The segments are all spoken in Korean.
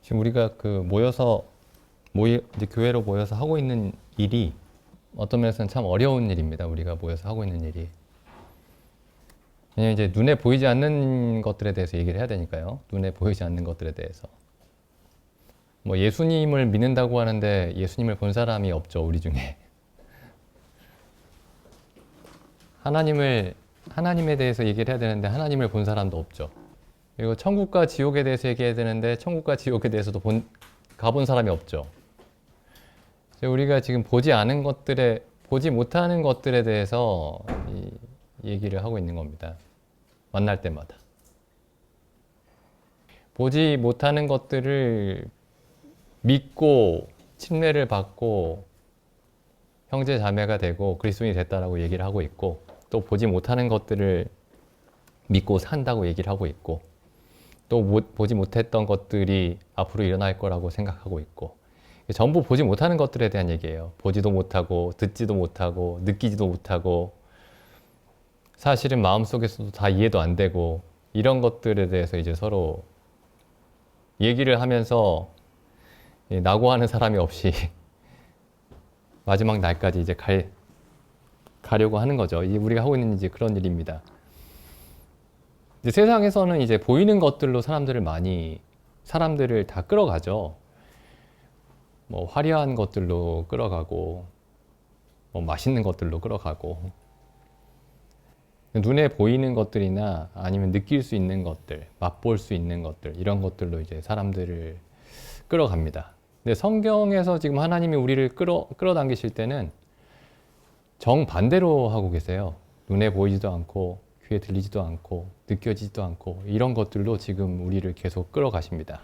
지금 우리가 이제 교회로 모여서 하고 있는 일이 어떤 면에서는 참 어려운 일입니다. 우리가 모여서 하고 있는 일이. 왜냐면 이제 눈에 보이지 않는 것들에 대해서 얘기를 해야 되니까요. 눈에 보이지 않는 것들에 대해서. 뭐 예수님을 믿는다고 하는데 예수님을 본 사람이 없죠, 우리 중에. 하나님에 대해서 얘기를 해야 되는데 하나님을 본 사람도 없죠. 그리고 천국과 지옥에 대해서 얘기해야 되는데 천국과 지옥에 대해서도 가본 사람이 없죠. 우리가 지금 보지 못하는 것들에 대해서 얘기를 하고 있는 겁니다. 만날 때마다. 보지 못하는 것들을 믿고 침례를 받고 형제 자매가 되고 그리스도인이 됐다라고 얘기를 하고 있고, 또 보지 못하는 것들을 믿고 산다고 얘기를 하고 있고, 또 보지 못했던 것들이 앞으로 일어날 거라고 생각하고 있고, 전부 보지 못하는 것들에 대한 얘기예요. 보지도 못하고 듣지도 못하고 느끼지도 못하고 사실은 마음속에서도 다 이해도 안 되고, 이런 것들에 대해서 이제 서로 얘기를 하면서 낙오하는 사람이 없이 마지막 날까지 이제 가려고 하는 거죠. 우리가 하고 있는 이제 그런 일입니다. 이제 세상에서는 이제 보이는 것들로 사람들을 다 끌어가죠. 뭐 화려한 것들로 끌어가고, 뭐 맛있는 것들로 끌어가고, 눈에 보이는 것들이나 아니면 느낄 수 있는 것들, 맛볼 수 있는 것들, 이런 것들로 이제 사람들을 끌어갑니다. 근데 성경에서 지금 하나님이 우리를 끌어당기실 때는 정반대로 하고 계세요. 눈에 보이지도 않고, 귀에 들리지도 않고, 느껴지지도 않고, 이런 것들로 지금 우리를 계속 끌어가십니다.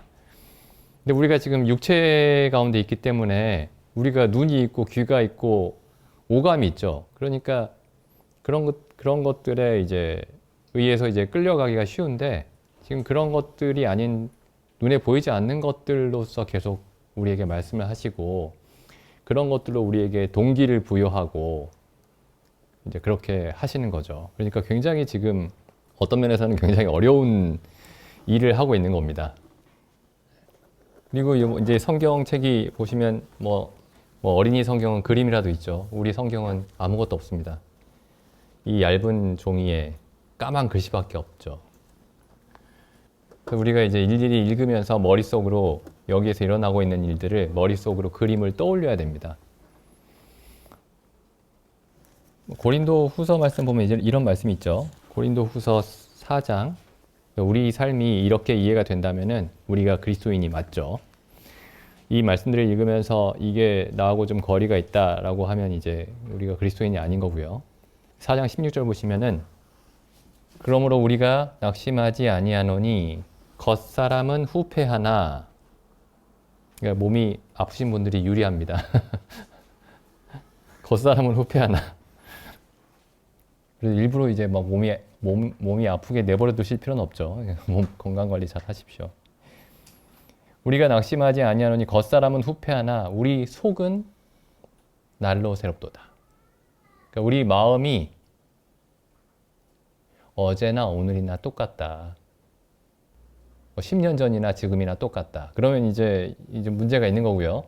근데 우리가 지금 육체 가운데 있기 때문에 우리가 눈이 있고 귀가 있고 오감이 있죠. 그러니까 그런 것들에 이제 의해서 이제 끌려가기가 쉬운데, 지금 그런 것들이 아닌 눈에 보이지 않는 것들로서 계속 우리에게 말씀을 하시고, 그런 것들로 우리에게 동기를 부여하고 이제 그렇게 하시는 거죠. 그러니까 굉장히 지금 어떤 면에서는 굉장히 어려운 일을 하고 있는 겁니다. 그리고 이제 성경책이 보시면 뭐 어린이 성경은 그림이라도 있죠. 우리 성경은 아무것도 없습니다. 이 얇은 종이에 까만 글씨밖에 없죠. 그래서 우리가 이제 일일이 읽으면서 머릿속으로 여기에서 일어나고 있는 일들을 머릿속으로 그림을 떠올려야 됩니다. 고린도 후서 말씀 보면 이제 이런 말씀이 있죠. 고린도 후서 4장. 우리 삶이 이렇게 이해가 된다면은 우리가 그리스도인이 맞죠. 이 말씀들을 읽으면서 이게 나하고 좀 거리가 있다라고 하면 이제 우리가 그리스도인이 아닌 거고요. 4장 16절 보시면은, 그러므로 우리가 낙심하지 아니하노니 겉사람은 후패하나, 그러니까 몸이 아프신 분들이 유리합니다. 겉사람은 후패하나. 그래서 일부러 이제 막 몸이 아프게 내버려 두실 필요는 없죠. 몸 건강 관리 잘 하십시오. 우리가 낙심하지 아니하노니 겉사람은 후패하나 우리 속은 날로 새롭도다. 그러니까 우리 마음이 어제나 오늘이나 똑같다. 10년 전이나 지금이나 똑같다. 그러면 이제 문제가 있는 거고요.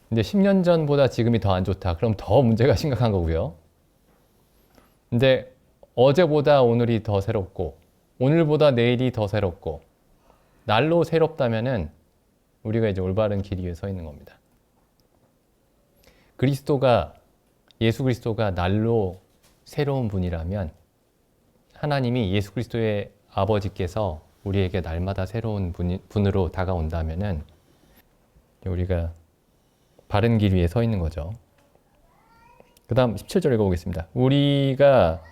근데 10년 전보다 지금이 더 안 좋다. 그럼 더 문제가 심각한 거고요. 근데 어제보다 오늘이 더 새롭고 오늘보다 내일이 더 새롭고 날로 새롭다면은 우리가 이제 올바른 길 위에 서 있는 겁니다. 예수 그리스도가 날로 새로운 분이라면, 하나님이 예수 그리스도의 아버지께서 우리에게 날마다 새로운 분으로 다가온다면은 우리가 바른 길 위에 서 있는 거죠. 그 다음 17절 읽어보겠습니다. 우리가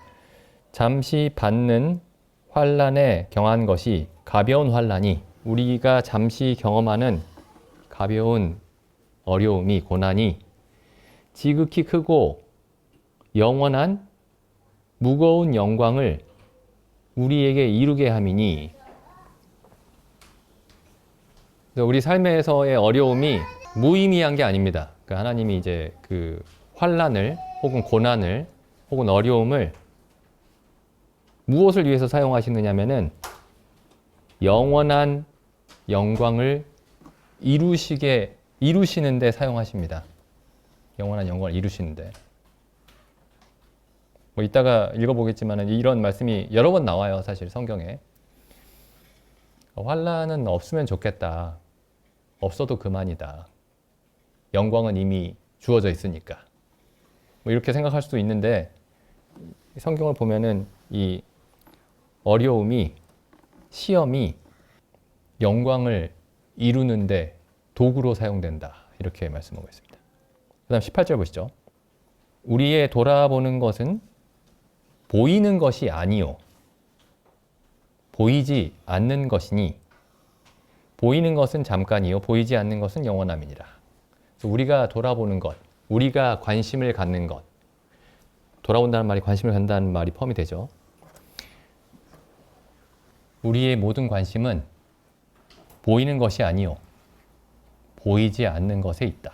잠시 받는 환난에 경한 것이 가벼운 환난이, 우리가 잠시 경험하는 가벼운 어려움이, 고난이 지극히 크고 영원한 무거운 영광을 우리에게 이루게 함이니. 우리 삶에서의 어려움이 무의미한 게 아닙니다. 그러니까 하나님이 이제 그 환난을 혹은 고난을 혹은 어려움을 무엇을 위해서 사용하시느냐면은 영원한 영광을 이루시는데 사용하십니다. 영원한 영광을 이루시는데. 뭐 이따가 읽어보겠지만 이런 말씀이 여러 번 나와요. 사실 성경에. 환난은 없으면 좋겠다. 없어도 그만이다. 영광은 이미 주어져 있으니까. 뭐 이렇게 생각할 수도 있는데 성경을 보면은 이 어려움이, 시험이 영광을 이루는데 도구로 사용된다. 이렇게 말씀하고 있습니다. 그 다음 18절 보시죠. 우리의 돌아보는 것은 보이는 것이 아니요 보이지 않는 것이니 보이는 것은 잠깐이요 보이지 않는 것은 영원함이니라. 그래서 우리가 돌아보는 것, 우리가 관심을 갖는 것, 돌아온다는 말이 관심을 갖는다는 말이 포함이 되죠. 우리의 모든 관심은 보이는 것이 아니요 보이지 않는 것에 있다.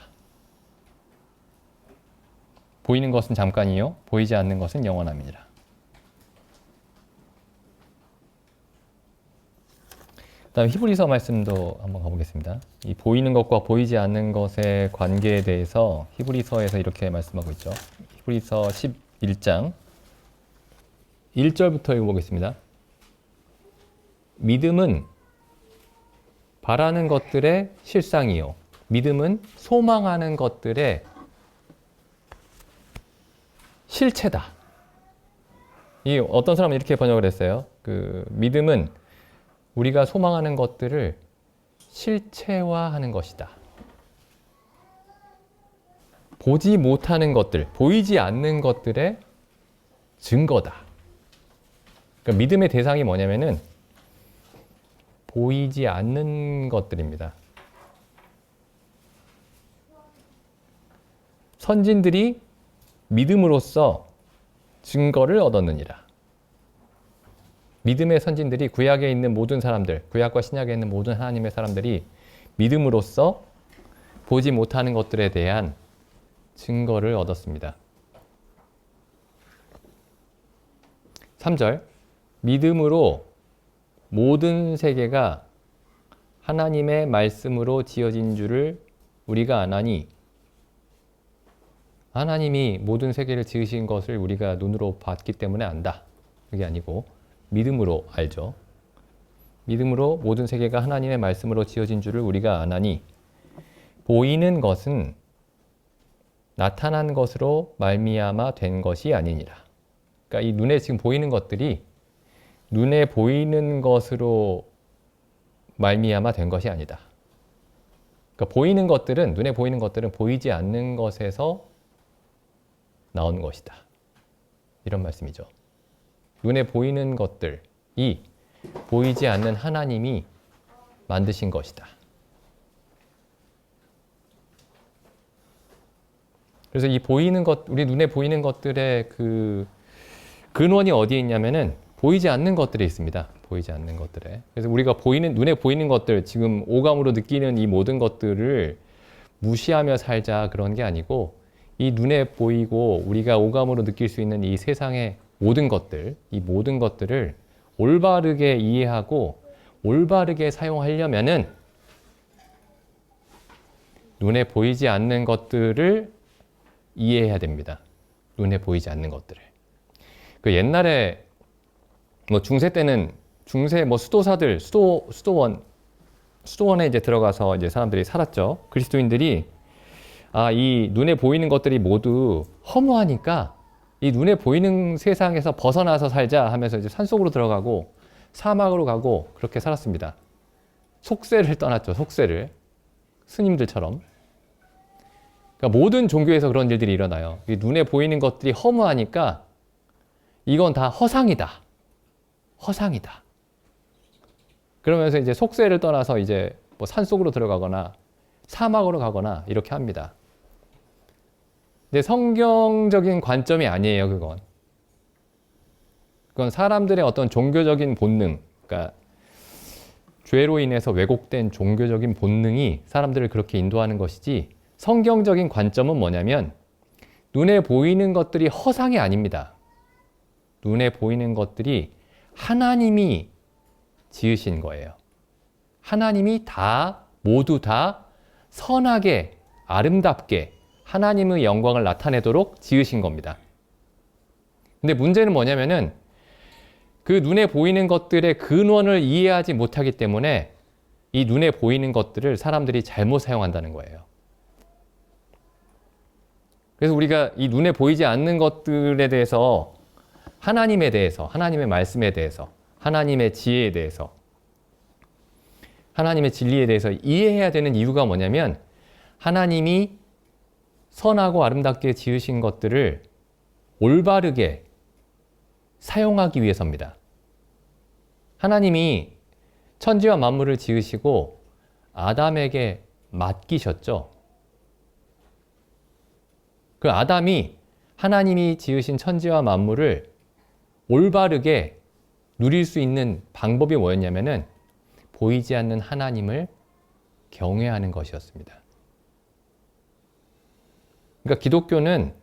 보이는 것은 잠깐이요 보이지 않는 것은 영원함이니라. 그 다음 히브리서 말씀도 한번 가보겠습니다. 이 보이는 것과 보이지 않는 것의 관계에 대해서 히브리서에서 이렇게 말씀하고 있죠. 히브리서 11장 1절부터 읽어보겠습니다. 믿음은 바라는 것들의 실상이요 믿음은 소망하는 것들의 실체다. 이 어떤 사람은 이렇게 번역을 했어요. 그 믿음은 우리가 소망하는 것들을 실체화하는 것이다. 보지 못하는 것들, 보이지 않는 것들의 증거다. 그러니까 믿음의 대상이 뭐냐면은 보이지 않는 것들입니다. 선진들이 믿음으로써 증거를 얻었느니라. 믿음의 선진들이 구약에 있는 모든 사람들, 구약과 신약에 있는 모든 하나님의 사람들이 믿음으로써 보지 못하는 것들에 대한 증거를 얻었습니다. 3절 믿음으로 모든 세계가 하나님의 말씀으로 지어진 줄을 우리가 아나니 하나님이 모든 세계를 지으신 것을 우리가 눈으로 봤기 때문에 안다. 그게 아니고 믿음으로 알죠. 믿음으로 모든 세계가 하나님의 말씀으로 지어진 줄을 우리가 아나니 보이는 것은 나타난 것으로 말미암아 된 것이 아니니라. 그러니까 이 눈에 지금 보이는 것들이 눈에 보이는 것으로 말미암아 된 것이 아니다. 그러니까 보이는 것들은 눈에 보이는 것들은 보이지 않는 것에서 나온 것이다. 이런 말씀이죠. 눈에 보이는 것들이 보이지 않는 하나님이 만드신 것이다. 그래서 이 보이는 것, 우리 눈에 보이는 것들의 그 근원이 어디에 있냐면은 보이지 않는 것들에 있습니다. 보이지 않는 것들에. 그래서 우리가 눈에 보이는 것들, 지금 오감으로 느끼는 이 모든 것들을 무시하며 살자 그런 게 아니고 이 눈에 보이고 우리가 오감으로 느낄 수 있는 이 세상의 모든 것들, 이 모든 것들을 올바르게 이해하고 올바르게 사용하려면은 눈에 보이지 않는 것들을 이해해야 됩니다. 눈에 보이지 않는 것들을. 그 옛날에 뭐 중세 때는 중세 뭐 수도사들 수도원에 이제 들어가서 이제 사람들이 살았죠. 그리스도인들이 이 눈에 보이는 것들이 모두 허무하니까 이 눈에 보이는 세상에서 벗어나서 살자 하면서 이제 산속으로 들어가고 사막으로 가고 그렇게 살았습니다. 속세를 떠났죠. 속세를. 스님들처럼. 그러니까 모든 종교에서 그런 일들이 일어나요. 이 눈에 보이는 것들이 허무하니까 이건 다 허상이다. 허상이다. 그러면서 이제 속세를 떠나서 이제 뭐 산속으로 들어가거나 사막으로 가거나 이렇게 합니다. 근데 성경적인 관점이 아니에요, 그건. 그건 사람들의 어떤 종교적인 본능, 그러니까 죄로 인해서 왜곡된 종교적인 본능이 사람들을 그렇게 인도하는 것이지 성경적인 관점은 뭐냐면 눈에 보이는 것들이 허상이 아닙니다. 눈에 보이는 것들이 하나님이 지으신 거예요. 하나님이 다 모두 다 선하게 아름답게 하나님의 영광을 나타내도록 지으신 겁니다. 근데 문제는 뭐냐면은 그 눈에 보이는 것들의 근원을 이해하지 못하기 때문에 이 눈에 보이는 것들을 사람들이 잘못 사용한다는 거예요. 그래서 우리가 이 눈에 보이지 않는 것들에 대해서 하나님에 대해서, 하나님의 말씀에 대해서, 하나님의 지혜에 대해서, 하나님의 진리에 대해서 이해해야 되는 이유가 뭐냐면 하나님이 선하고 아름답게 지으신 것들을 올바르게 사용하기 위해서입니다. 하나님이 천지와 만물을 지으시고 아담에게 맡기셨죠. 그 아담이 하나님이 지으신 천지와 만물을 올바르게 누릴 수 있는 방법이 뭐였냐면은 보이지 않는 하나님을 경외하는 것이었습니다. 그러니까 기독교는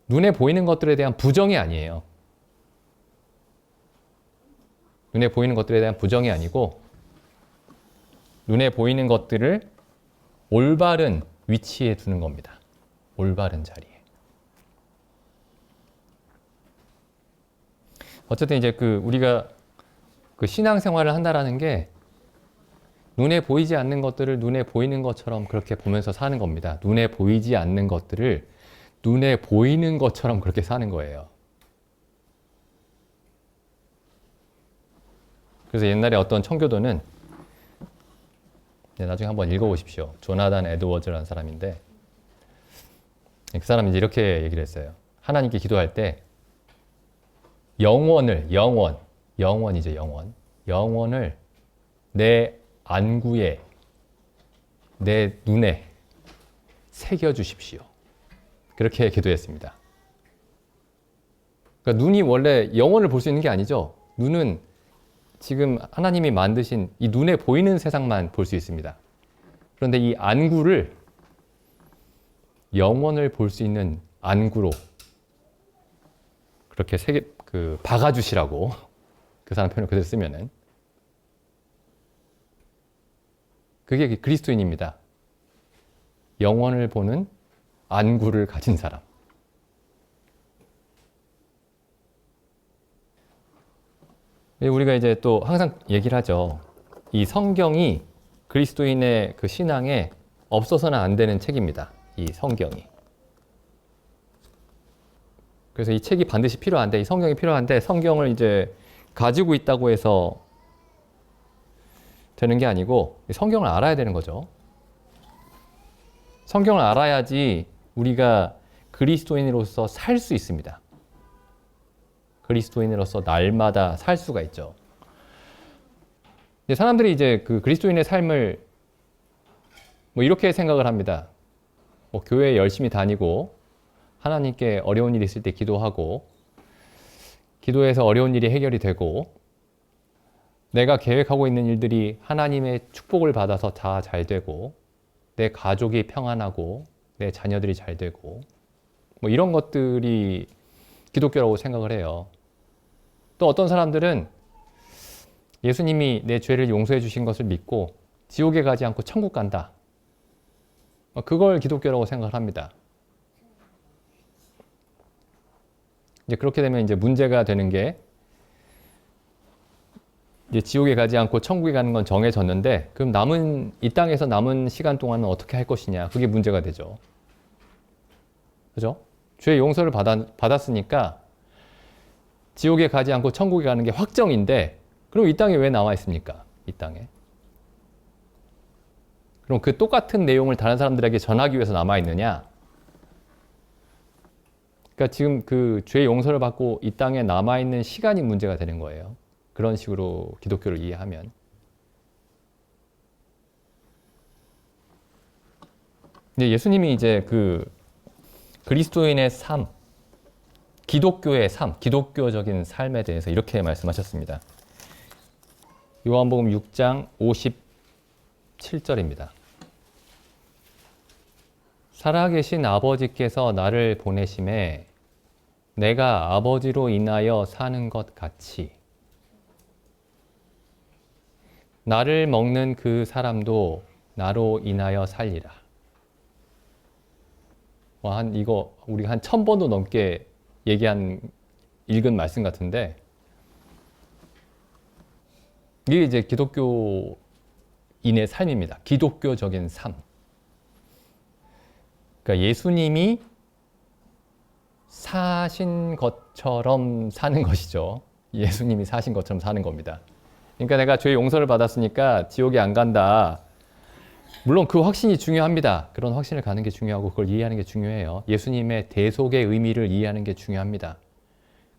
눈에 보이는 것들에 대한 부정이 아니에요. 눈에 보이는 것들에 대한 부정이 아니고 눈에 보이는 것들을 올바른 위치에 두는 겁니다. 올바른 자리에. 어쨌든 이제 우리가 신앙생활을 한다라는 게 눈에 보이지 않는 것들을 눈에 보이는 것처럼 그렇게 보면서 사는 겁니다. 눈에 보이지 않는 것들을 눈에 보이는 것처럼 그렇게 사는 거예요. 그래서 옛날에 어떤 청교도는 나중에 한번 읽어보십시오. 조나단 에드워즈라는 사람인데 그 사람이 이제 이렇게 얘기를 했어요. 하나님께 기도할 때 영원이죠, 영원을 내 안구에, 내 눈에 새겨주십시오. 그렇게 기도했습니다. 그러니까 눈이 원래 영원을 볼 수 있는 게 아니죠. 눈은 지금 하나님이 만드신 이 눈에 보이는 세상만 볼 수 있습니다. 그런데 이 안구를 영원을 볼 수 있는 안구로 그렇게 박아주시라고 그 사람 표현을 그대로 쓰면은 그게 그리스도인입니다. 영원을 보는 안구를 가진 사람. 우리가 이제 또 항상 얘기를 하죠. 이 성경이 그리스도인의 그 신앙에 없어서는 안 되는 책입니다. 이 성경이. 그래서 이 책이 반드시 필요한데, 이 성경이 필요한데, 성경을 이제 가지고 있다고 해서 되는 게 아니고, 성경을 알아야 되는 거죠. 성경을 알아야지 우리가 그리스도인으로서 살 수 있습니다. 그리스도인으로서 날마다 살 수가 있죠. 사람들이 이제 그 그리스도인의 삶을 뭐 이렇게 생각을 합니다. 뭐 교회에 열심히 다니고 하나님께 어려운 일이 있을 때 기도하고 기도해서 어려운 일이 해결이 되고 내가 계획하고 있는 일들이 하나님의 축복을 받아서 다 잘 되고 내 가족이 평안하고 내 자녀들이 잘 되고 뭐 이런 것들이 기독교라고 생각을 해요. 또 어떤 사람들은 예수님이 내 죄를 용서해 주신 것을 믿고 지옥에 가지 않고 천국 간다. 그걸 기독교라고 생각을 합니다. 이제 그렇게 되면 이제 문제가 되는 게 이제 지옥에 가지 않고 천국에 가는 건 정해졌는데 그럼 이 땅에서 남은 시간 동안은 어떻게 할 것이냐. 그게 문제가 되죠. 그죠? 죄의 용서를 받았으니까 지옥에 가지 않고 천국에 가는 게 확정인데 그럼 이 땅에 왜 나와 있습니까? 이 땅에. 그럼 그 똑같은 내용을 다른 사람들에게 전하기 위해서 남아 있느냐? 그러니까 지금 그 죄의 용서를 받고 이 땅에 남아 있는 시간이 문제가 되는 거예요. 그런 식으로 기독교를 이해하면. 근데 예수님이 이제 그 그리스도인의 삶, 기독교의 삶, 기독교적인 삶에 대해서 이렇게 말씀하셨습니다. 요한복음 6장 57절입니다. 살아계신 아버지께서 나를 보내심에 내가 아버지로 인하여 사는 것 같이 나를 먹는 그 사람도 나로 인하여 살리라. 이거 우리가 한 1000번도 넘게 읽은 말씀 같은데, 이게 이제 기독교인의 삶입니다. 기독교적인 삶. 그러니까 예수님이 사신 것처럼 사는 것이죠. 예수님이 사신 것처럼 사는 겁니다. 그러니까 내가 죄의 용서를 받았으니까 지옥에 안 간다. 물론 그 확신이 중요합니다. 그런 확신을 가는 게 중요하고 그걸 이해하는 게 중요해요. 예수님의 대속의 의미를 이해하는 게 중요합니다.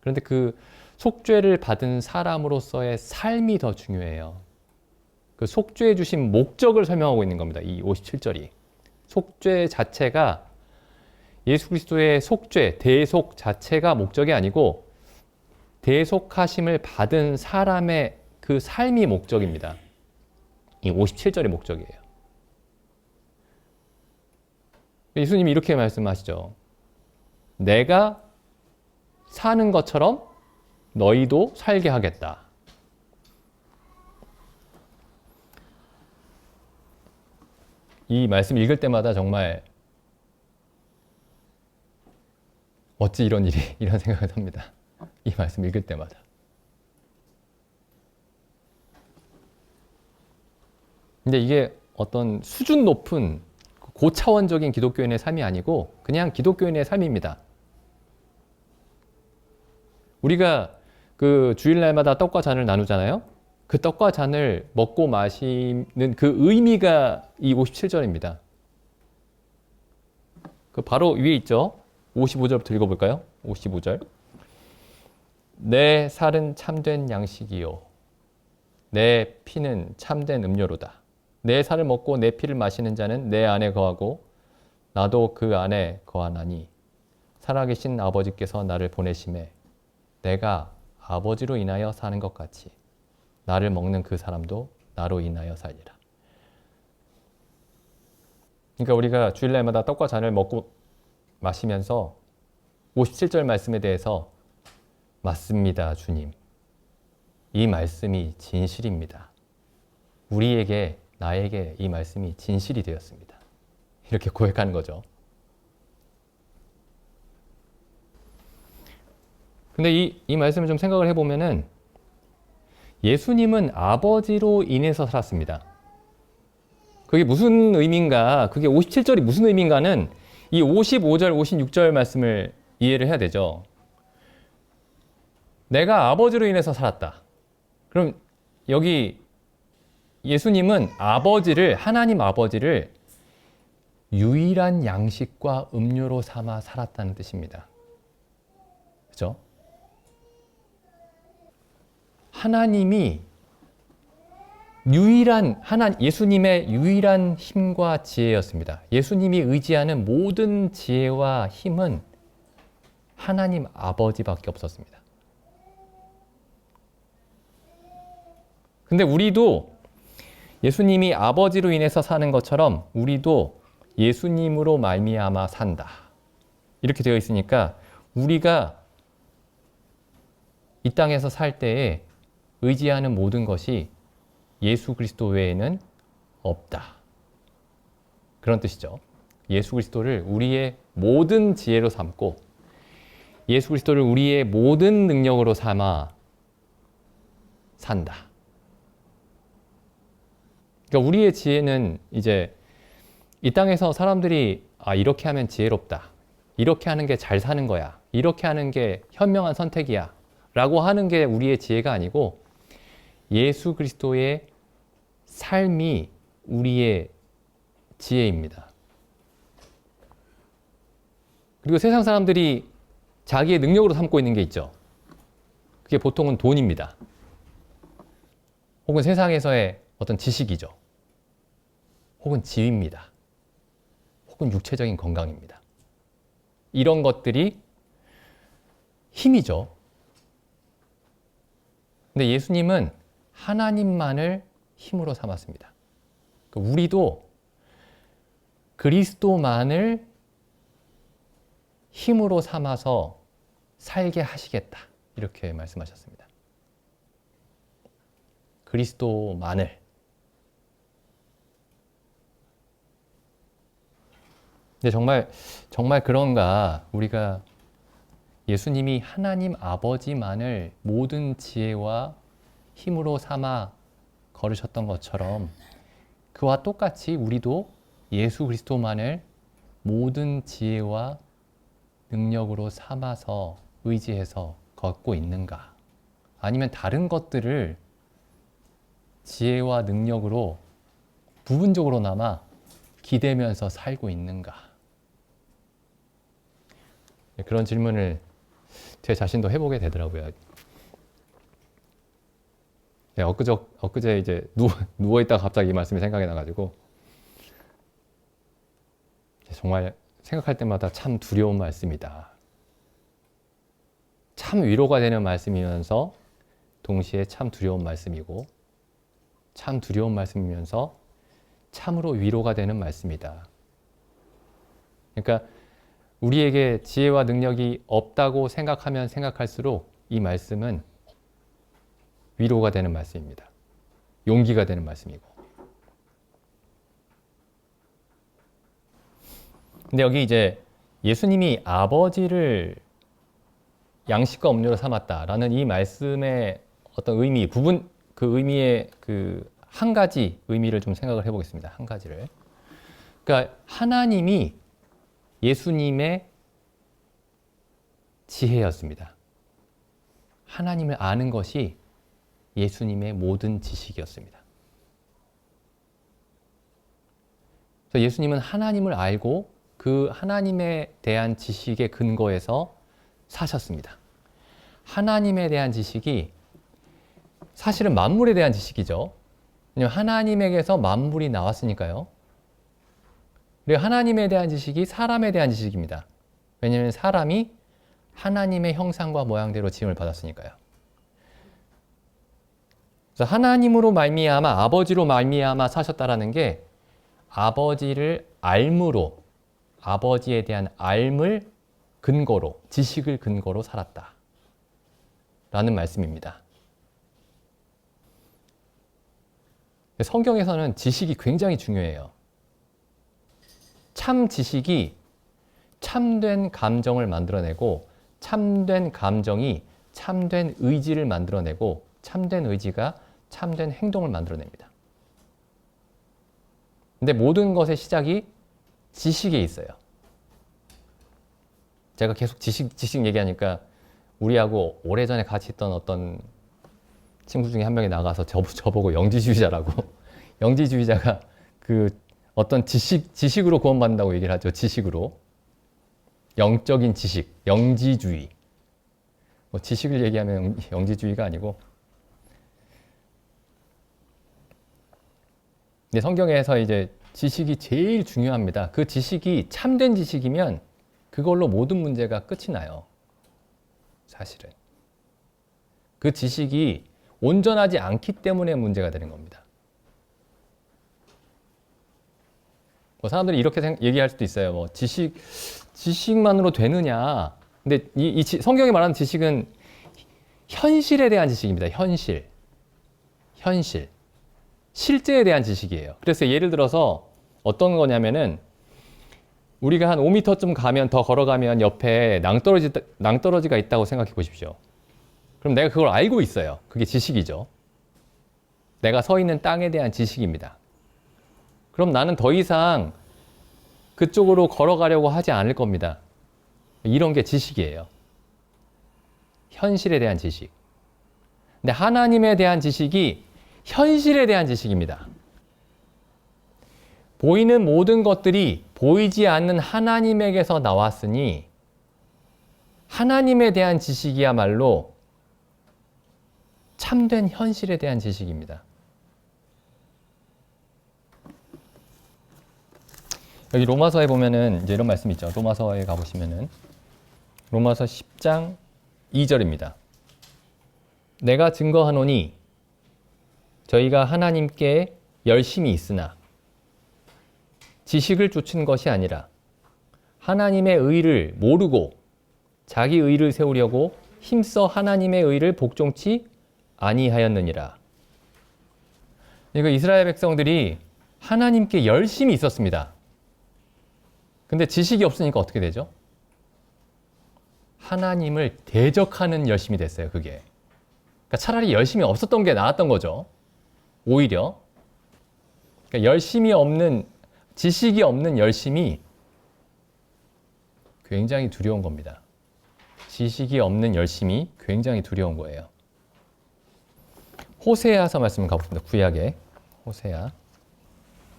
그런데 그 속죄를 받은 사람으로서의 삶이 더 중요해요. 그 속죄해 주신 목적을 설명하고 있는 겁니다. 이 57절이. 속죄 자체가 예수 그리스도의 속죄, 대속 자체가 목적이 아니고 대속하심을 받은 사람의 그 삶이 목적입니다. 이 57절의 목적이에요. 예수님이 이렇게 말씀하시죠. 내가 사는 것처럼 너희도 살게 하겠다. 이 말씀 읽을 때마다 정말 어찌 이런 일이 이런 생각을 합니다. 이 말씀 읽을 때마다. 근데 이게 어떤 수준 높은 고차원적인 기독교인의 삶이 아니고 그냥 기독교인의 삶입니다. 우리가 그 주일날마다 떡과 잔을 나누잖아요. 그 떡과 잔을 먹고 마시는 그 의미가 이 57절입니다. 그 바로 위에 있죠. 55절부터 읽어볼까요? 55절. 내 살은 참된 양식이요. 내 피는 참된 음료로다. 내 살을 먹고 내 피를 마시는 자는 내 안에 거하고 나도 그 안에 거하나니 살아계신 아버지께서 나를 보내심에 내가 아버지로 인하여 사는 것 같이 나를 먹는 그 사람도 나로 인하여 살리라. 그러니까 우리가 주일날마다 떡과 잔을 먹고 마시면서 57절 말씀에 대해서 맞습니다, 주님. 이 말씀이 진실입니다. 우리에게, 나에게 이 말씀이 진실이 되었습니다. 이렇게 고백하는 거죠. 근데 이 말씀을 좀 생각을 해보면은 예수님은 아버지로 인해서 살았습니다. 그게 무슨 의미인가, 그게 57절이 무슨 의미인가는 이 55절, 56절 말씀을 이해를 해야 되죠. 내가 아버지로 인해서 살았다. 그럼 여기 예수님은 하나님 아버지를 유일한 양식과 음료로 삼아 살았다는 뜻입니다. 그렇죠? 하나님이 예수님의 유일한 힘과 지혜였습니다. 예수님이 의지하는 모든 지혜와 힘은 하나님 아버지밖에 없었습니다. 근데 우리도 예수님이 아버지로 인해서 사는 것처럼 우리도 예수님으로 말미암아 산다. 이렇게 되어 있으니까 우리가 이 땅에서 살 때에 의지하는 모든 것이 예수 그리스도 외에는 없다. 그런 뜻이죠. 예수 그리스도를 우리의 모든 지혜로 삼고 예수 그리스도를 우리의 모든 능력으로 삼아 산다. 그러니까 우리의 지혜는 이제 이 땅에서 사람들이 이렇게 하면 지혜롭다. 이렇게 하는 게 잘 사는 거야. 이렇게 하는 게 현명한 선택이야. 라고 하는 게 우리의 지혜가 아니고 예수 그리스도의 삶이 우리의 지혜입니다. 그리고 세상 사람들이 자기의 능력으로 삼고 있는 게 있죠. 그게 보통은 돈입니다. 혹은 세상에서의 어떤 지식이죠. 혹은 지위입니다. 혹은 육체적인 건강입니다. 이런 것들이 힘이죠. 근데 예수님은 하나님만을 힘으로 삼았습니다. 우리도 그리스도만을 힘으로 삼아서 살게 하시겠다. 이렇게 말씀하셨습니다. 그리스도만을. 근데 정말 그런가? 우리가 예수님이 하나님 아버지만을 모든 지혜와 힘으로 삼아 걸으셨던 것처럼 그와 똑같이 우리도 예수 그리스도만을 모든 지혜와 능력으로 삼아서 의지해서 걷고 있는가? 아니면 다른 것들을 지혜와 능력으로 부분적으로나마 기대면서 살고 있는가? 그런 질문을 제 자신도 해보게 되더라고요. 네, 엊그제 이제 누워있다가 갑자기 이 말씀이 생각이 나가지고 정말 생각할 때마다 참 두려운 말씀이다. 참 위로가 되는 말씀이면서 동시에 참 두려운 말씀이고 참 두려운 말씀이면서 참으로 위로가 되는 말씀이다. 그러니까 우리에게 지혜와 능력이 없다고 생각하면 생각할수록 이 말씀은 위로가 되는 말씀입니다. 용기가 되는 말씀이고. 근데 여기 이제 예수님이 아버지를 양식과 음료로 삼았다라는 이 말씀의 어떤 의미, 그 의미의 그 한 가지 의미를 좀 생각을 해보겠습니다. 한 가지를. 그러니까 하나님이 예수님의 지혜였습니다. 하나님을 아는 것이 예수님의 모든 지식이었습니다. 그래서 예수님은 하나님을 알고 그 하나님에 대한 지식의 근거에서 사셨습니다. 하나님에 대한 지식이 사실은 만물에 대한 지식이죠. 왜냐하면 하나님에게서 만물이 나왔으니까요. 그리고 하나님에 대한 지식이 사람에 대한 지식입니다. 왜냐하면 사람이 하나님의 형상과 모양대로 지음을 받았으니까요. 그래서 하나님으로 말미암아 아버지로 말미암아 사셨다라는 게 아버지를 알므로 아버지에 대한 알을 근거로 지식을 근거로 살았다 라는 말씀입니다. 성경에서는 지식이 굉장히 중요해요. 참 지식이 참된 감정을 만들어내고 참된 감정이 참된 의지를 만들어내고 참된 의지가 참된 행동을 만들어냅니다. 근데 모든 것의 시작이 지식에 있어요. 제가 계속 지식 얘기하니까 우리하고 오래전에 같이 있던 어떤 친구 중에 한 명이 나가서 저보고 영지주의자라고 영지주의자가 그 어떤 지식으로 구원받는다고 얘기를 하죠. 지식으로. 영적인 지식, 영지주의. 뭐 지식을 얘기하면 영지주의가 아니고. 근데 성경에서 이제 지식이 제일 중요합니다. 그 지식이 참된 지식이면 그걸로 모든 문제가 끝이 나요. 사실은. 그 지식이 온전하지 않기 때문에 문제가 되는 겁니다. 뭐 사람들이 이렇게 얘기할 수도 있어요. 뭐 지식만으로 되느냐. 근데 성경이 말하는 지식은 현실에 대한 지식입니다. 현실. 실제에 대한 지식이에요. 그래서 예를 들어서 어떤 거냐면은 우리가 한 5m쯤 가면 더 걸어가면 옆에 낭떠러지가 있다고 생각해 보십시오. 그럼 내가 그걸 알고 있어요. 그게 지식이죠. 내가 서 있는 땅에 대한 지식입니다. 그럼 나는 더 이상 그쪽으로 걸어가려고 하지 않을 겁니다. 이런 게 지식이에요. 현실에 대한 지식. 근데 하나님에 대한 지식이 현실에 대한 지식입니다. 보이는 모든 것들이 보이지 않는 하나님에게서 나왔으니 하나님에 대한 지식이야말로 참된 현실에 대한 지식입니다. 여기 로마서에 보면은 이제 이런 말씀이 있죠. 로마서에 가보시면은 로마서 10장 2절입니다. 내가 증거하노니 저희가 하나님께 열심히 있으나 지식을 쫓은 것이 아니라 하나님의 의를 모르고 자기 의를 세우려고 힘써 하나님의 의를 복종치 아니하였느니라. 이거 이스라엘 백성들이 하나님께 열심히 있었습니다. 근데 지식이 없으니까 어떻게 되죠? 하나님을 대적하는 열심이 됐어요, 그게. 그러니까 차라리 열심이 없었던 게 나았던 거죠. 오히려. 그러니까 지식이 없는 열심이 굉장히 두려운 겁니다. 지식이 없는 열심이 굉장히 두려운 거예요. 호세아서 말씀 가보겠습니다. 구약에. 호세아.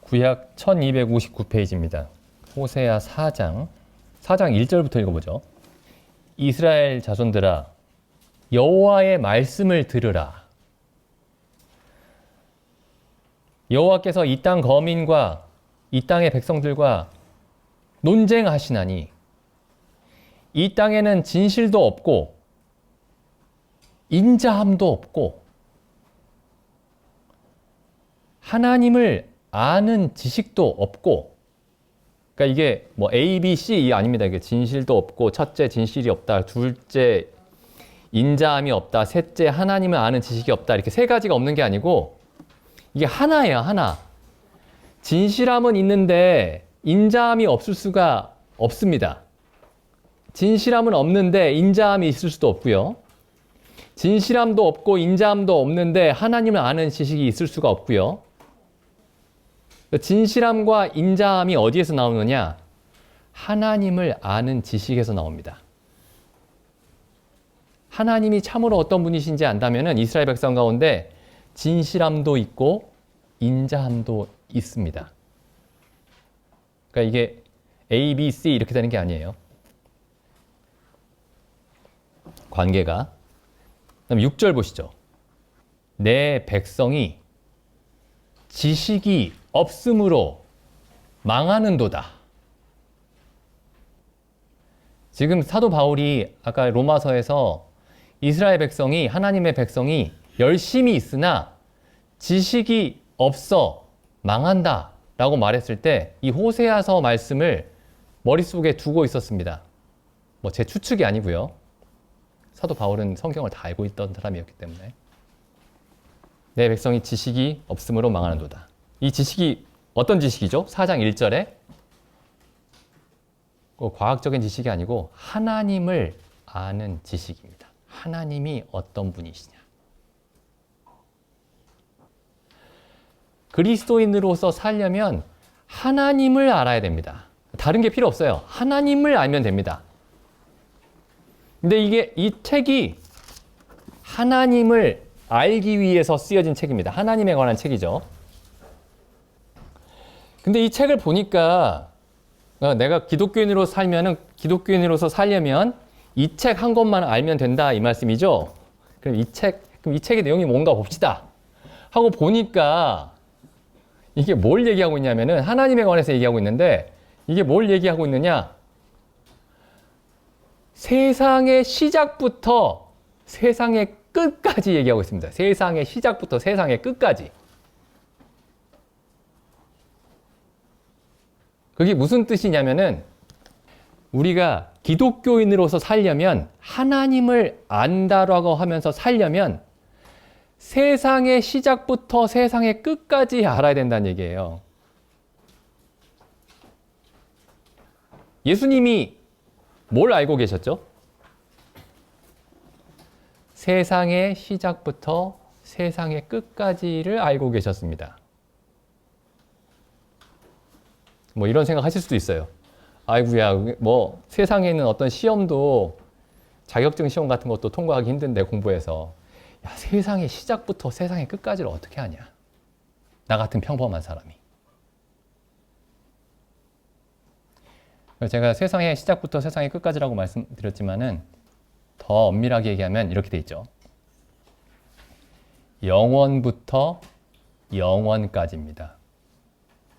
구약 1259페이지입니다. 호세아 4장 1절부터 읽어보죠. 이스라엘 자손들아 여호와의 말씀을 들으라. 여호와께서 이 땅 거민과 이 땅의 백성들과 논쟁하시나니 이 땅에는 진실도 없고 인자함도 없고 하나님을 아는 지식도 없고, 그러니까 이게 뭐 A, B, C 아닙니다. 이게 진실도 없고, 첫째 진실이 없다, 둘째 인자함이 없다, 셋째 하나님을 아는 지식이 없다, 이렇게 세 가지가 없는 게 아니고 이게 하나예요, 하나. 진실함은 있는데 인자함이 없을 수가 없습니다. 진실함은 없는데 인자함이 있을 수도 없고요. 진실함도 없고 인자함도 없는데 하나님을 아는 지식이 있을 수가 없고요. 진실함과 인자함이 어디에서 나오느냐? 하나님을 아는 지식에서 나옵니다. 하나님이 참으로 어떤 분이신지 안다면 이스라엘 백성 가운데 진실함도 있고 인자함도 있습니다. 그러니까 이게 A, B, C 이렇게 되는 게 아니에요. 관계가. 그다음 6절 보시죠. 내 백성이 지식이 없음으로 망하는도다. 지금 사도 바울이 아까 로마서에서 이스라엘 백성이, 하나님의 백성이 열심히 있으나 지식이 없어 망한다 라고 말했을 때 이 호세아서 말씀을 머릿속에 두고 있었습니다. 뭐 제 추측이 아니고요. 사도 바울은 성경을 다 알고 있던 사람이었기 때문에. 내 백성이 지식이 없음으로 망하는도다. 이 지식이 어떤 지식이죠? 4장 1절에 과학적인 지식이 아니고 하나님을 아는 지식입니다. 하나님이 어떤 분이시냐. 그리스도인으로서 살려면 하나님을 알아야 됩니다. 다른 게 필요 없어요. 하나님을 알면 됩니다. 근데 이 책이 하나님을 알기 위해서 쓰여진 책입니다. 하나님에 관한 책이죠. 근데 이 책을 보니까 내가 기독교인으로서 살려면 이 책 한 권만 알면 된다 이 말씀이죠. 그럼 이 책의 내용이 뭔가 봅시다 하고 보니까 이게 뭘 얘기하고 있냐면은 하나님에 관해서 얘기하고 있는데 이게 뭘 얘기하고 있느냐? 세상의 시작부터 세상의 끝까지 얘기하고 있습니다. 세상의 시작부터 세상의 끝까지. 그게 무슨 뜻이냐면은 우리가 기독교인으로서 살려면 하나님을 안다라고 하면서 살려면 세상의 시작부터 세상의 끝까지 알아야 된다는 얘기예요. 예수님이 뭘 알고 계셨죠? 세상의 시작부터 세상의 끝까지를 알고 계셨습니다. 뭐 이런 생각 하실 수도 있어요. 아이고야, 뭐 세상에 있는 어떤 시험도 자격증 시험 같은 것도 통과하기 힘든데 공부해서 야, 세상의 시작부터 세상의 끝까지를 어떻게 하냐? 나 같은 평범한 사람이. 제가 세상의 시작부터 세상의 끝까지라고 말씀드렸지만은 더 엄밀하게 얘기하면 이렇게 돼 있죠. 영원부터 영원까지입니다.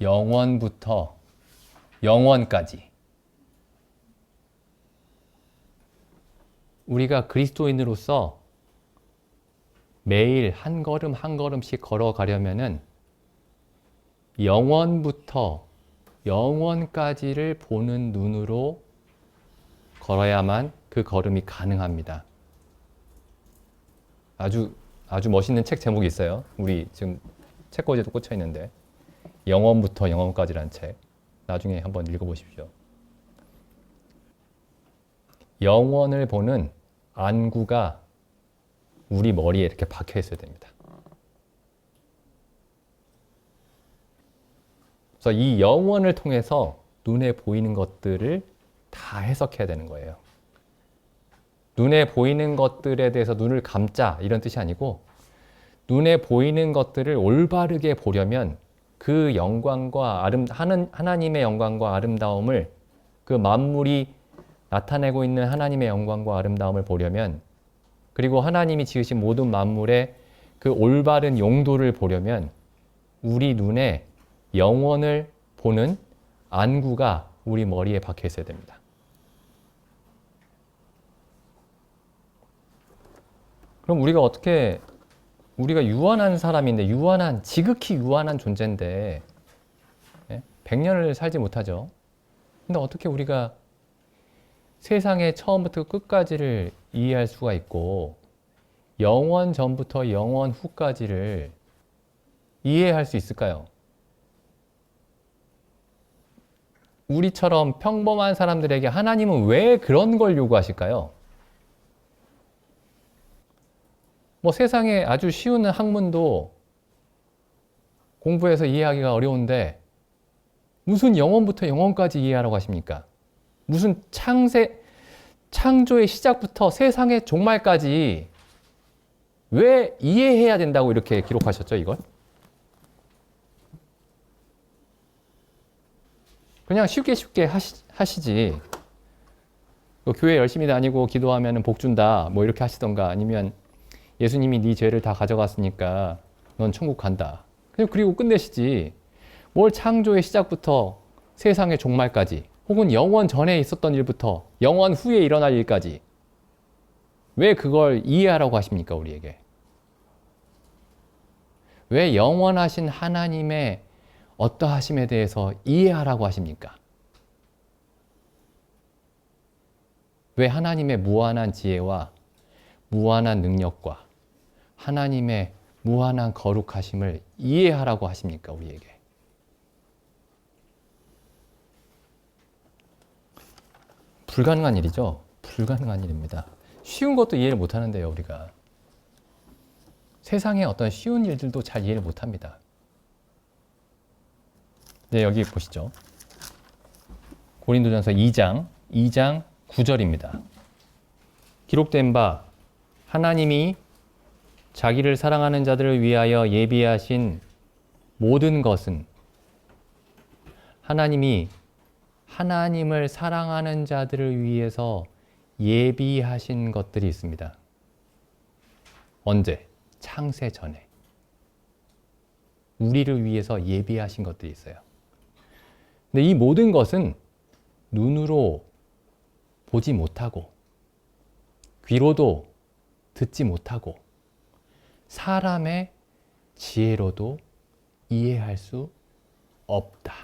영원부터 영원까지. 우리가 그리스도인으로서 매일 한 걸음 한 걸음씩 걸어가려면은 영원부터 영원까지를 보는 눈으로 걸어야만 그 걸음이 가능합니다. 아주 멋있는 책 제목이 있어요. 우리 지금 책꽂이에도 꽂혀 있는데 영원부터 영원까지라는 책. 나중에 한번 읽어보십시오. 영원을 보는 안구가 우리 머리에 이렇게 박혀 있어야 됩니다. 그래서 이 영원을 통해서 눈에 보이는 것들을 다 해석해야 되는 거예요. 눈에 보이는 것들에 대해서 눈을 감자 이런 뜻이 아니고 눈에 보이는 것들을 올바르게 보려면 그 영광과 하나님의 영광과 아름다움을 그 만물이 나타내고 있는 하나님의 영광과 아름다움을 보려면 그리고 하나님이 지으신 모든 만물의 그 올바른 용도를 보려면 우리 눈에 영원을 보는 안구가 우리 머리에 박혀 있어야 됩니다. 그럼 우리가 유한한 사람인데 지극히 유한한 존재인데 100년을 살지 못하죠. 근데 어떻게 우리가 세상의 처음부터 끝까지를 이해할 수가 있고 영원 전부터 영원 후까지를 이해할 수 있을까요? 우리처럼 평범한 사람들에게 하나님은 왜 그런 걸 요구하실까요? 뭐 세상에 아주 쉬운 학문도 공부해서 이해하기가 어려운데 무슨 영원부터 영원까지 이해하라고 하십니까? 무슨 창조의 시작부터 세상의 종말까지 왜 이해해야 된다고 이렇게 기록하셨죠, 이걸? 그냥 쉽게 하시지. 교회 열심히 다니고 기도하면 복 준다, 뭐 이렇게 하시던가 아니면 예수님이 네 죄를 다 가져갔으니까 넌 천국 간다. 그리고 끝내시지. 뭘 창조의 시작부터 세상의 종말까지 혹은 영원 전에 있었던 일부터 영원 후에 일어날 일까지 왜 그걸 이해하라고 하십니까, 우리에게? 왜 영원하신 하나님의 어떠하심에 대해서 이해하라고 하십니까? 왜 하나님의 무한한 지혜와 무한한 능력과 하나님의 무한한 거룩하심을 이해하라고 하십니까, 우리에게? 불가능한 일이죠. 불가능한 일입니다. 쉬운 것도 이해를 못하는데요, 우리가. 세상의 어떤 쉬운 일들도 잘 이해를 못합니다. 네, 여기 보시죠. 고린도전서 2장 9절입니다. 기록된 바 하나님이 자기를 사랑하는 자들을 위하여 예비하신 모든 것은 하나님이 하나님을 사랑하는 자들을 위해서 예비하신 것들이 있습니다. 언제? 창세 전에. 우리를 위해서 예비하신 것들이 있어요. 근데 이 모든 것은 눈으로 보지 못하고 귀로도 듣지 못하고 사람의 지혜로도 이해할 수 없다.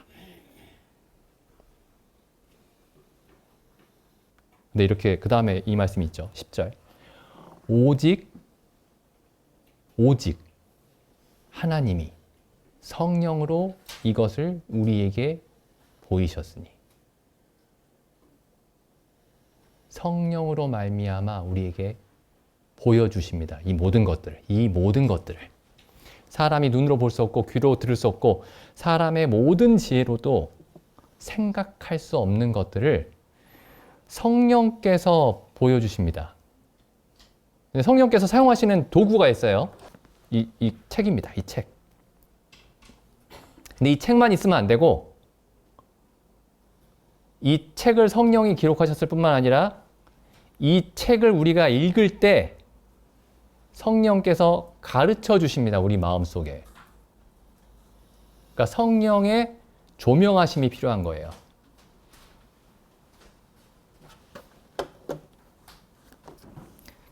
근데 이렇게 그 다음에 이 말씀이 있죠. 10절. 오직 하나님이 성령으로 이것을 우리에게 보이셨으니 성령으로 말미암아 우리에게 보여주십니다. 이 모든 것들을 사람이 눈으로 볼 수 없고 귀로 들을 수 없고 사람의 모든 지혜로도 생각할 수 없는 것들을 성령께서 보여주십니다. 성령께서 사용하시는 도구가 있어요. 이 책입니다. 이 책. 근데 이 책만 있으면 안 되고 이 책을 성령이 기록하셨을 뿐만 아니라 이 책을 우리가 읽을 때 성령께서 가르쳐 주십니다. 우리 마음속에. 그러니까 성령의 조명하심이 필요한 거예요.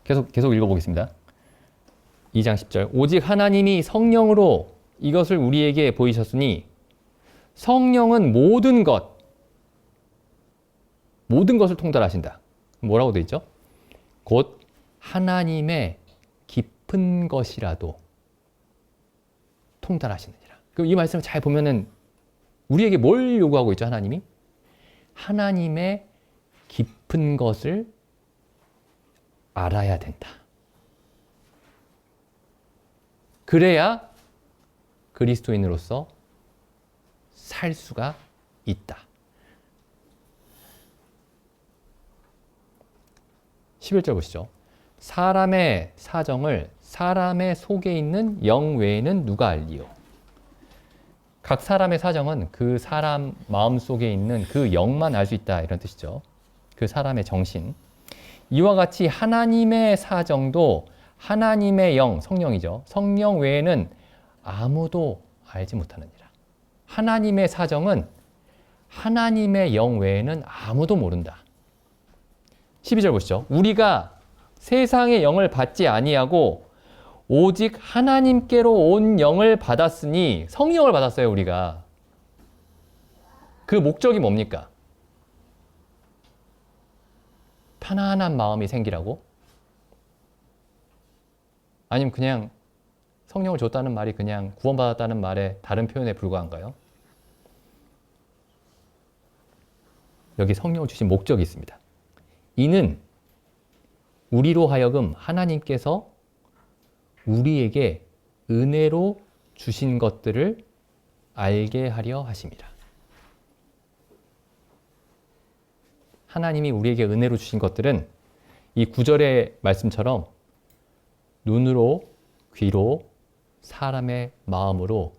계속 읽어보겠습니다. 2장 10절. 오직 하나님이 성령으로 이것을 우리에게 보이셨으니 성령은 모든 것을 통달하신다. 뭐라고 되어 있죠? 곧 하나님의 깊은 것이라도 통달하시느니라. 그럼 이 말씀을 잘 보면은 우리에게 뭘 요구하고 있죠, 하나님이? 하나님의 깊은 것을 알아야 된다. 그래야 그리스도인으로서 살 수가 있다. 11절 보시죠. 사람의 사정을 사람의 속에 있는 영 외에는 누가 알리요? 각 사람의 사정은 그 사람 마음속에 있는 그 영만 알 수 있다, 이런 뜻이죠. 그 사람의 정신. 이와 같이 하나님의 사정도 하나님의 영, 성령이죠. 성령 외에는 아무도 알지 못하느니라. 하나님의 사정은 하나님의 영 외에는 아무도 모른다. 12절 보시죠. 우리가 세상의 영을 받지 아니하고 오직 하나님께로 온 영을 받았으니, 성령을 받았어요, 우리가. 그 목적이 뭡니까? 편안한 마음이 생기라고? 아니면 그냥 성령을 줬다는 말이 그냥 구원받았다는 말의 다른 표현에 불과한가요? 여기 성령을 주신 목적이 있습니다. 이는 우리로 하여금 하나님께서 우리에게 은혜로 주신 것들을 알게 하려 하심이라. 하나님이 우리에게 은혜로 주신 것들은 이 9절의 말씀처럼 눈으로, 귀로, 사람의 마음으로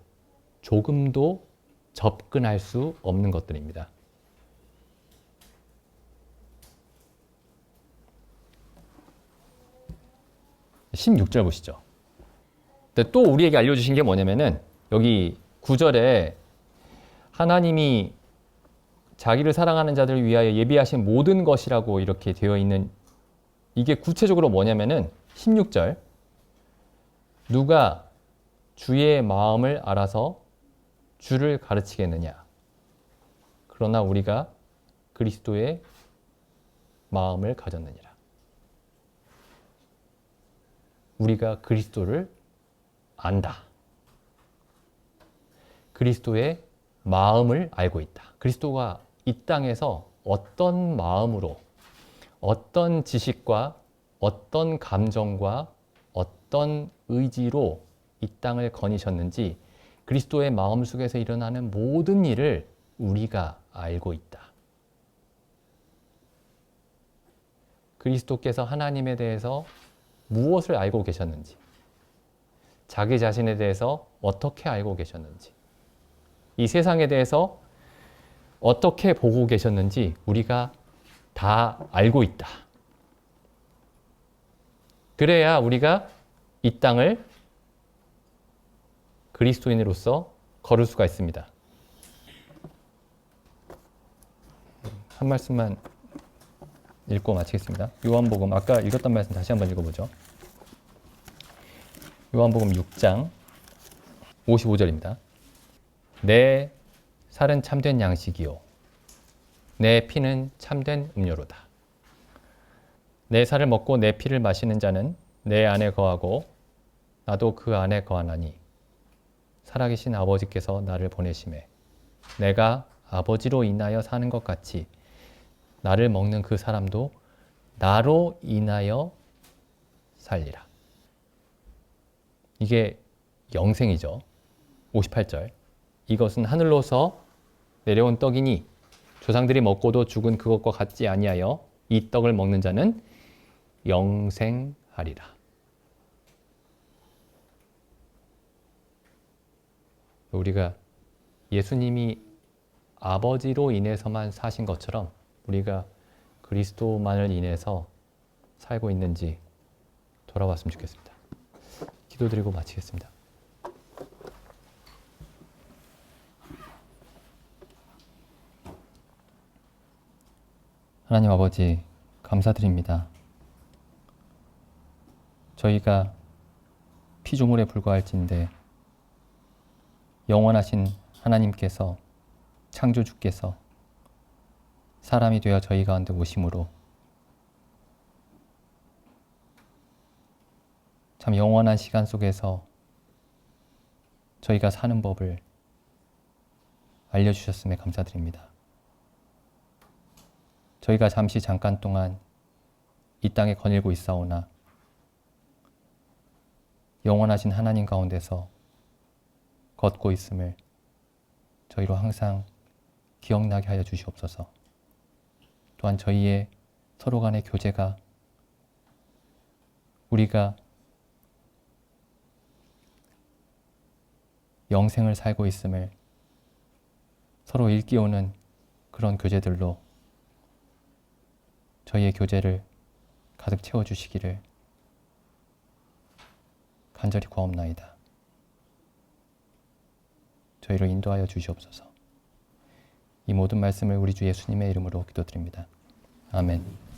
조금도 접근할 수 없는 것들입니다. 16절 보시죠. 또 우리에게 알려주신 게 뭐냐면은 여기 9절에 하나님이 자기를 사랑하는 자들을 위하여 예비하신 모든 것이라고 이렇게 되어 있는, 이게 구체적으로 뭐냐면은 16절, 누가 주의 마음을 알아서 주를 가르치겠느냐. 그러나 우리가 그리스도의 마음을 가졌느니라. 우리가 그리스도를 안다. 그리스도의 마음을 알고 있다. 그리스도가 이 땅에서 어떤 마음으로, 어떤 지식과 어떤 감정과 어떤 의지로 이 땅을 거니셨는지, 그리스도의 마음 속에서 일어나는 모든 일을 우리가 알고 있다. 그리스도께서 하나님에 대해서 무엇을 알고 계셨는지, 자기 자신에 대해서 어떻게 알고 계셨는지, 이 세상에 대해서 어떻게 보고 계셨는지 우리가 다 알고 있다. 그래야 우리가 이 땅을 그리스도인으로서 걸을 수가 있습니다. 한 말씀만 읽고 마치겠습니다. 요한복음, 아까 읽었던 말씀 다시 한번 읽어보죠. 요한복음 6장 55절입니다. 내 살은 참된 양식이요 내 피는 참된 음료로다. 내 살을 먹고 내 피를 마시는 자는 내 안에 거하고 나도 그 안에 거하나니 살아계신 아버지께서 나를 보내심에 내가 아버지로 인하여 사는 것 같이 나를 먹는 그 사람도 나로 인하여 살리라. 이게 영생이죠. 58절. 이것은 하늘로서 내려온 떡이니 조상들이 먹고도 죽은 그것과 같지 아니하여 이 떡을 먹는 자는 영생하리라. 우리가 예수님이 아버지로 인해서만 사신 것처럼 우리가 그리스도만을 인해서 살고 있는지 돌아봤으면 좋겠습니다. 기도드리고 마치겠습니다. 하나님 아버지, 감사드립니다. 저희가 피조물에 불과할진데 영원하신 하나님께서, 창조주께서 사람이 되어 저희 가운데 오심으로 참 영원한 시간 속에서 저희가 사는 법을 알려주셨음에 감사드립니다. 저희가 잠깐 동안 이 땅에 거닐고 있사오나 영원하신 하나님 가운데서 걷고 있음을 저희로 항상 기억나게 하여 주시옵소서. 또한 저희의 서로 간의 교제가 우리가 영생을 살고 있음을 서로 일깨우는 그런 교제들로 저희의 교제를 가득 채워주시기를 간절히 구하옵나이다. 저희를 인도하여 주시옵소서. 이 모든 말씀을 우리 주 예수님의 이름으로 기도드립니다. 아멘.